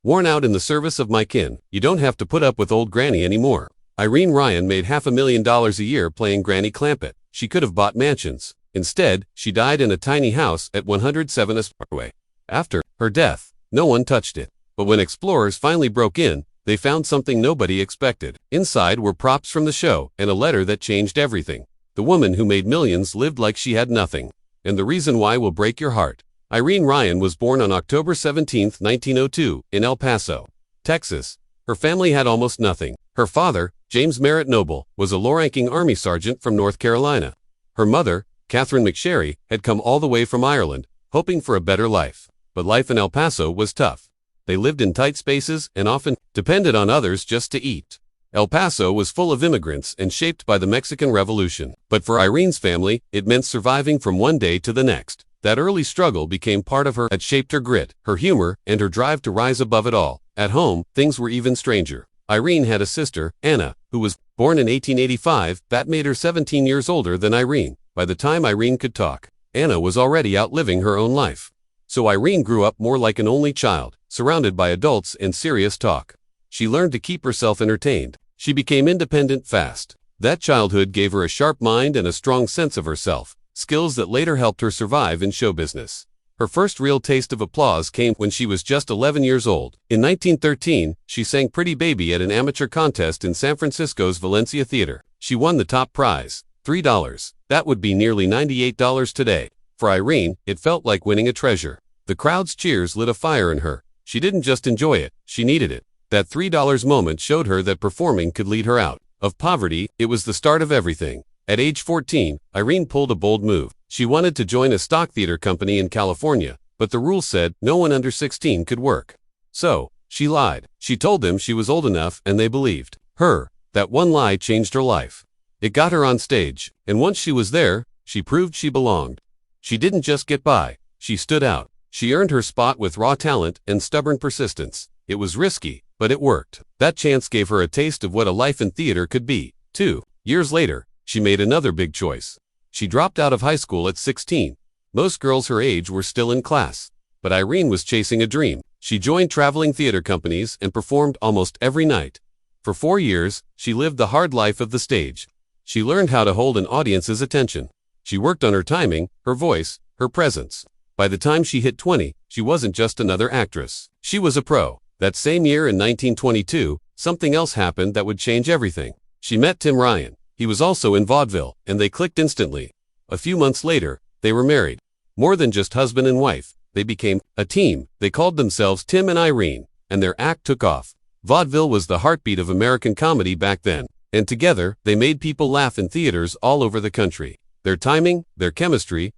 Worn out in the service of my kin, you don't have to put up with old Granny anymore. Irene Ryan made $500,000 a year playing Granny Clampett. She could have bought mansions. Instead, she died in a tiny house at 107 Esparta Way. After her death, no one touched it. But when explorers finally broke in, they found something nobody expected. Inside were props from the show and a letter that changed everything. The woman who made millions lived like she had nothing. And the reason why will break your heart. Irene Ryan was born on October 17, 1902, in El Paso, Texas. Her family had almost nothing. Her father, James Merritt Noble, was a low-ranking Army sergeant from North Carolina. Her mother, Catherine McSherry, had come all the way from Ireland, hoping for a better life. But life in El Paso was tough. They lived in tight spaces and often depended on others just to eat. El Paso was full of immigrants and shaped by the Mexican Revolution. But for Irene's family, it meant surviving from one day to the next. That early struggle became part of her that shaped her grit, her humor, and her drive to rise above it all. At home, things were even stranger. Irene had a sister, Anna, who was born in 1885. That made her 17 years older than Irene. By the time Irene could talk, Anna was already outliving her own life. So Irene grew up more like an only child, surrounded by adults and serious talk. She learned to keep herself entertained. She became independent fast. That childhood gave her a sharp mind and a strong sense of herself, skills that later helped her survive in show business. Her first real taste of applause came when she was just 11 years old. In 1913, she sang Pretty Baby at an amateur contest in San Francisco's Valencia Theater. She won the top prize, $3. That would be nearly $98 today. For Irene, it felt like winning a treasure. The crowd's cheers lit a fire in her. She didn't just enjoy it, she needed it. That $3 moment showed her that performing could lead her out of poverty. It was the start of everything. At age 14, Irene pulled a bold move. She wanted to join a stock theater company in California, but the rules said no one under 16 could work. So, she lied. She told them she was old enough and they believed her. That one lie changed her life. It got her on stage, and once she was there, she proved she belonged. She didn't just get by, she stood out. She earned her spot with raw talent and stubborn persistence. It was risky, but it worked. That chance gave her a taste of what a life in theater could be. 2 years later, she made another big choice. She dropped out of high school at 16. Most girls her age were still in class. But Irene was chasing a dream. She joined traveling theater companies and performed almost every night. For 4 years, she lived the hard life of the stage. She learned how to hold an audience's attention. She worked on her timing, her voice, her presence. By the time she hit 20, she wasn't just another actress. She was a pro. That same year in 1922, something else happened that would change everything. She met Tim Ryan. He was also in vaudeville, and they clicked instantly. A few months later, they were married. More than just husband and wife, they became a team. They called themselves Tim and Irene, and their act took off. Vaudeville was the heartbeat of American comedy back then, and together, they made people laugh in theaters all over the country. Their timing, their chemistry,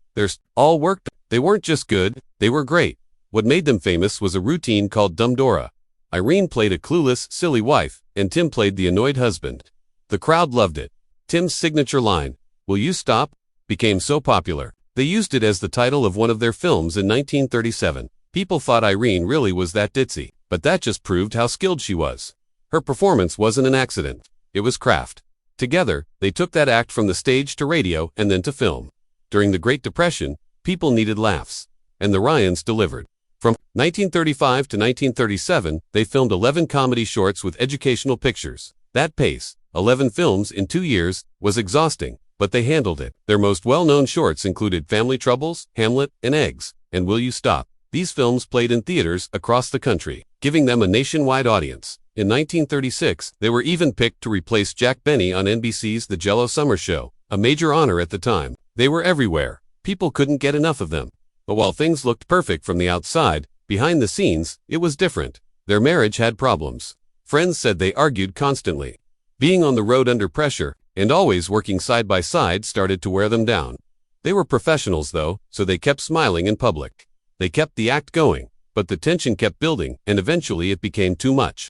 all worked. They weren't just good, they were great. What made them famous was a routine called Dumb Dora. Irene played a clueless, silly wife, and Tim played the annoyed husband. The crowd loved it. Tim's signature line, "Will you stop?" became so popular. They used it as the title of one of their films in 1937. People thought Irene really was that ditzy, but that just proved how skilled she was. Her performance wasn't an accident. It was craft. Together, they took that act from the stage to radio and then to film. During the Great Depression, people needed laughs, and the Ryans delivered. From 1935 to 1937, they filmed 11 comedy shorts with educational pictures. That pace, 11 films in 2 years, was exhausting, but they handled it. Their most well-known shorts included Family Troubles, Hamlet, and Eggs, and Will You Stop? These films played in theaters across the country, giving them a nationwide audience. In 1936, they were even picked to replace Jack Benny on NBC's The Jell-O Summer Show, a major honor at the time. They were everywhere. People couldn't get enough of them. But while things looked perfect from the outside, behind the scenes, it was different. Their marriage had problems. Friends said they argued constantly. Being on the road under pressure, and always working side by side started to wear them down. They were professionals though, so they kept smiling in public. They kept the act going, but the tension kept building, and eventually it became too much.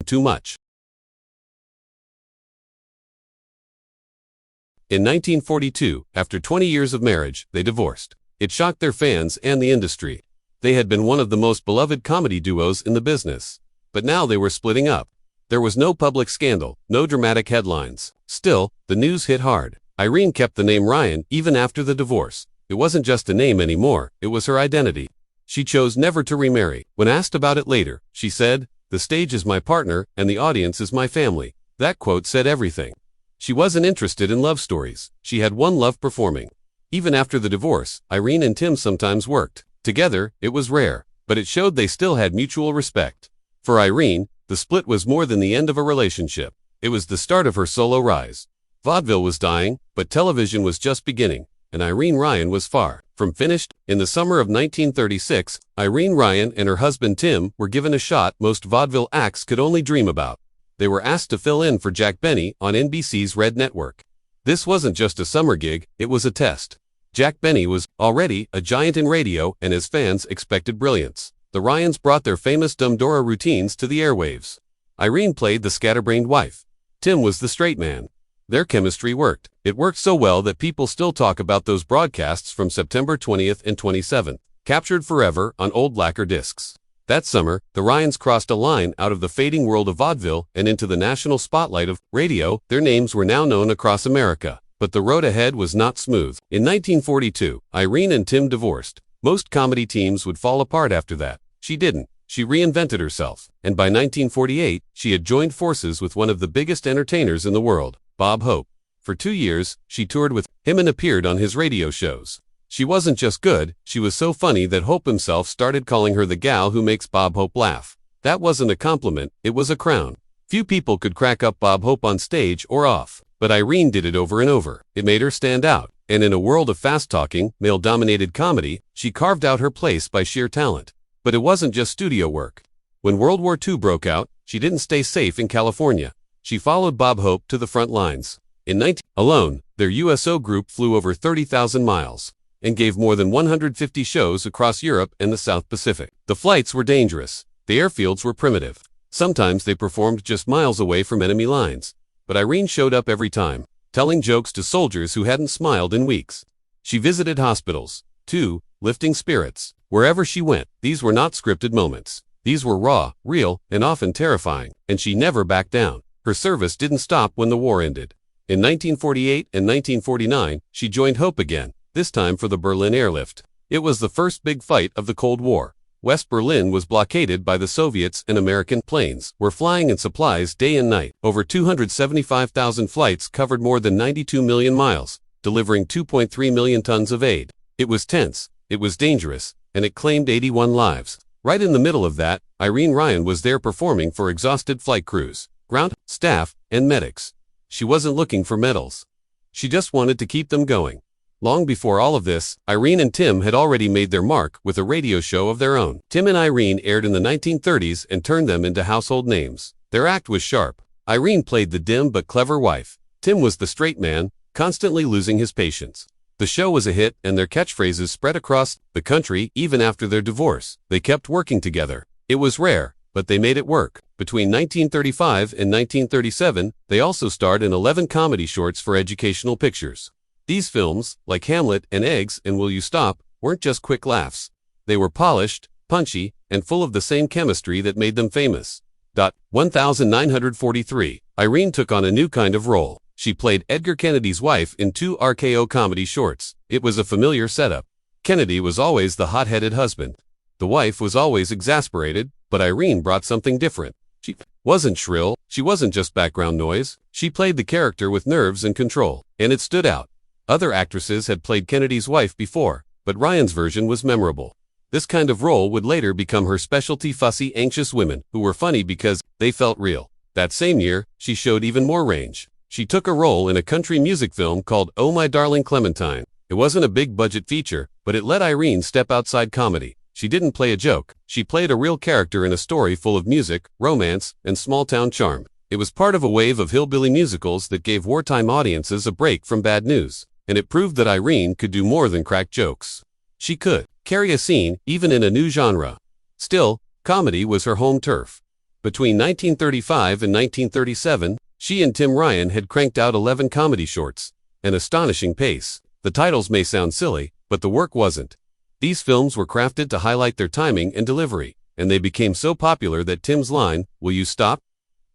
In 1942, after 20 years of marriage, they divorced. It shocked their fans and the industry. They had been one of the most beloved comedy duos in the business. But now they were splitting up. There was no public scandal, no dramatic headlines. Still, the news hit hard. Irene kept the name Ryan even after the divorce. It wasn't just a name anymore, it was her identity. She chose never to remarry. When asked about it later, she said, "The stage is my partner, and the audience is my family." That quote said everything. She wasn't interested in love stories. She had one love: performing. Even after the divorce, Irene and Tim sometimes worked together. It was rare, but it showed they still had mutual respect. For Irene, the split was more than the end of a relationship. It was the start of her solo rise. Vaudeville was dying, but television was just beginning, and Irene Ryan was far from finished. In the summer of 1936, Irene Ryan and her husband Tim were given a shot most vaudeville acts could only dream about. They were asked to fill in for Jack Benny on NBC's Red Network. This wasn't just a summer gig, it was a test. Jack Benny was already a giant in radio, and his fans expected brilliance. The Ryans brought their famous Dumb Dora routines to the airwaves. Irene played the scatterbrained wife. Tim was the straight man. Their chemistry worked. It worked so well that people still talk about those broadcasts from September 20th and 27th, captured forever on old lacquer discs. That summer, the Ryans crossed a line out of the fading world of vaudeville and into the national spotlight of radio. Their names were now known across America. But the road ahead was not smooth. In 1942, Irene and Tim divorced. Most comedy teams would fall apart after that. She didn't. She reinvented herself. And by 1948, she had joined forces with one of the biggest entertainers in the world, Bob Hope. For 2 years, she toured with him and appeared on his radio shows. She wasn't just good, she was so funny that Hope himself started calling her the gal who makes Bob Hope laugh. That wasn't a compliment, it was a crown. Few people could crack up Bob Hope on stage or off, but Irene did it over and over. It made her stand out, and in a world of fast-talking, male-dominated comedy, she carved out her place by sheer talent. But it wasn't just studio work. When World War II broke out, she didn't stay safe in California. She followed Bob Hope to the front lines. In 19 alone, their USO group flew over 30,000 miles. And gave more than 150 shows across Europe and the South Pacific. The flights were dangerous. The airfields were primitive. Sometimes they performed just miles away from enemy lines. But Irene showed up every time, telling jokes to soldiers who hadn't smiled in weeks. She visited hospitals, too, lifting spirits. Wherever she went, these were not scripted moments. These were raw, real, and often terrifying. And she never backed down. Her service didn't stop when the war ended. In 1948 and 1949, she joined Hope again. This time for the Berlin airlift. It was the first big fight of the Cold War. West Berlin was blockaded by the Soviets, and American planes were flying in supplies day and night. Over 275,000 flights covered more than 92 million miles, delivering 2.3 million tons of aid. It was tense, it was dangerous, and it claimed 81 lives. Right in the middle of that, Irene Ryan was there performing for exhausted flight crews, ground staff, and medics. She wasn't looking for medals. She just wanted to keep them going. Long before all of this, Irene and Tim had already made their mark with a radio show of their own. Tim and Irene aired in the 1930s and turned them into household names. Their act was sharp. Irene played the dim but clever wife. Tim was the straight man, constantly losing his patience. The show was a hit, and their catchphrases spread across the country even after their divorce. They kept working together. It was rare, but they made it work. Between 1935 and 1937, they also starred in 11 comedy shorts for educational pictures. These films, like Hamlet and Eggs and Will You Stop, weren't just quick laughs. They were polished, punchy, and full of the same chemistry that made them famous. 1943, Irene took on a new kind of role. She played Edgar Kennedy's wife in 2 RKO comedy shorts. It was a familiar setup. Kennedy was always the hot-headed husband. The wife was always exasperated, but Irene brought something different. She wasn't shrill, she wasn't just background noise. She played the character with nerves and control, and it stood out. Other actresses had played Kennedy's wife before, but Ryan's version was memorable. This kind of role would later become her specialty: fussy, anxious women who were funny because they felt real. That same year, she showed even more range. She took a role in a country music film called Oh My Darling Clementine. It wasn't a big-budget feature, but it let Irene step outside comedy. She didn't play a joke. She played a real character in a story full of music, romance, and small-town charm. It was part of a wave of hillbilly musicals that gave wartime audiences a break from bad news. And it proved that Irene could do more than crack jokes. She could carry a scene, even in a new genre. Still, comedy was her home turf. Between 1935 and 1937, she and Tim Ryan had cranked out 11 comedy shorts, an astonishing pace. The titles may sound silly, but the work wasn't. These films were crafted to highlight their timing and delivery, and they became so popular that Tim's line, "Will you stop?"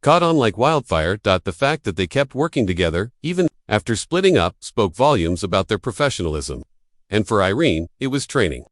caught on like wildfire. The fact that they kept working together, even after splitting up, spoke volumes about their professionalism. And for Irene, it was training.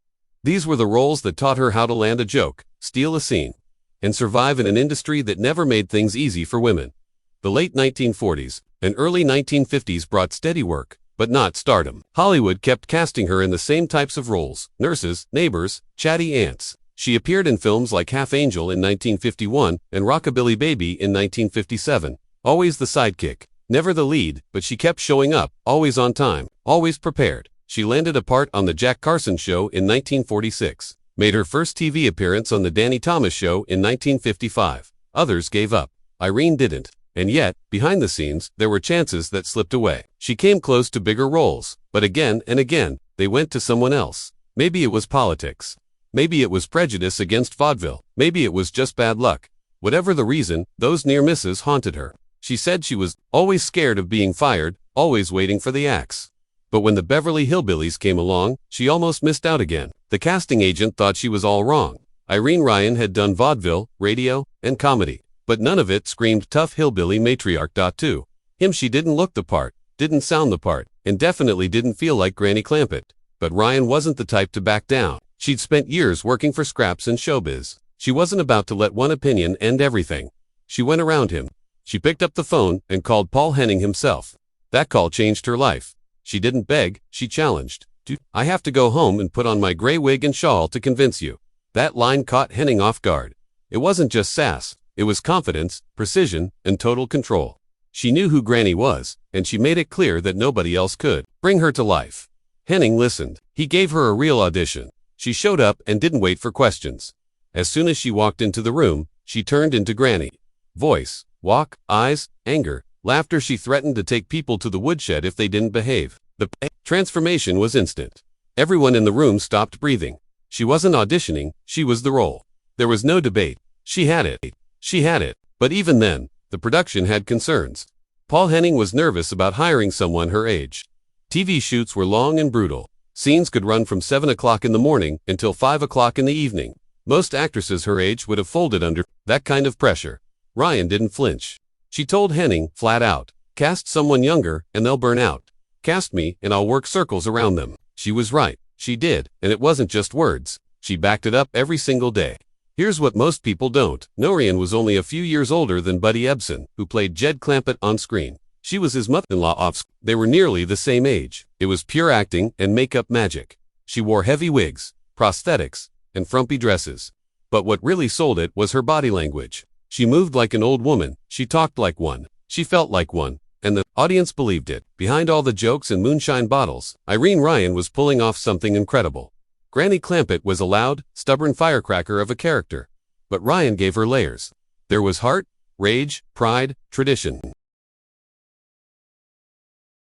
These were the roles that taught her how to land a joke, steal a scene, and survive in an industry that never made things easy for women. The late 1940s and early 1950s brought steady work, but not stardom. Hollywood kept casting her in the same types of roles: nurses, neighbors, chatty aunts. She appeared in films like Half Angel in 1951 and Rockabilly Baby in 1957. Always the sidekick, never the lead, but she kept showing up, always on time, always prepared. She landed a part on The Jack Carson Show in 1946, made her first TV appearance on The Danny Thomas Show in 1955. Others gave up. Irene didn't. And yet, behind the scenes, there were chances that slipped away. She came close to bigger roles, but again and again, they went to someone else. Maybe it was politics. Maybe it was prejudice against vaudeville. Maybe it was just bad luck. Whatever the reason, those near misses haunted her. She said she was always scared of being fired, always waiting for the axe. But when the Beverly Hillbillies came along, she almost missed out again. The casting agent thought she was all wrong. Irene Ryan had done vaudeville, radio, and comedy, but none of it screamed tough hillbilly matriarch. To him, she didn't look the part, didn't sound the part, and definitely didn't feel like Granny Clampett. But Ryan wasn't the type to back down. She'd spent years working for scraps in showbiz. She wasn't about to let one opinion end everything. She went around him. She picked up the phone and called Paul Henning himself. That call changed her life. She didn't beg, she challenged. "I have to go home and put on my gray wig and shawl to convince you." That line caught Henning off guard. It wasn't just sass. It was confidence, precision, and total control. She knew who Granny was, and she made it clear that nobody else could bring her to life. Henning listened. He gave her a real audition. She showed up and didn't wait for questions. As soon as she walked into the room, she turned into Granny. Voice, walk, eyes, anger, laughter. She threatened to take people to the woodshed if they didn't behave. The transformation was instant. Everyone in the room stopped breathing. She wasn't auditioning, she was the role. There was no debate. She had it. She had it. But even then, the production had concerns. Paul Henning was nervous about hiring someone her age. TV shoots were long and brutal. Scenes could run from 7 o'clock in the morning until 5 o'clock in the evening. Most actresses her age would have folded under that kind of pressure. Ryan didn't flinch. She told Henning, flat out, "Cast someone younger and they'll burn out. Cast me and I'll work circles around them." She was right. She did, and it wasn't just words. She backed it up every single day. Here's what most people don't know. Ryan was only a few years older than Buddy Ebsen, who played Jed Clampett on screen. She was his mother-in-law off screen. They were nearly the same age. It was pure acting and makeup magic. She wore heavy wigs, prosthetics, and frumpy dresses. But what really sold it was her body language. She moved like an old woman, she talked like one, she felt like one, and the audience believed it. Behind all the jokes and moonshine bottles, Irene Ryan was pulling off something incredible. Granny Clampett was a loud, stubborn firecracker of a character, but Ryan gave her layers. There was heart, rage, pride, tradition.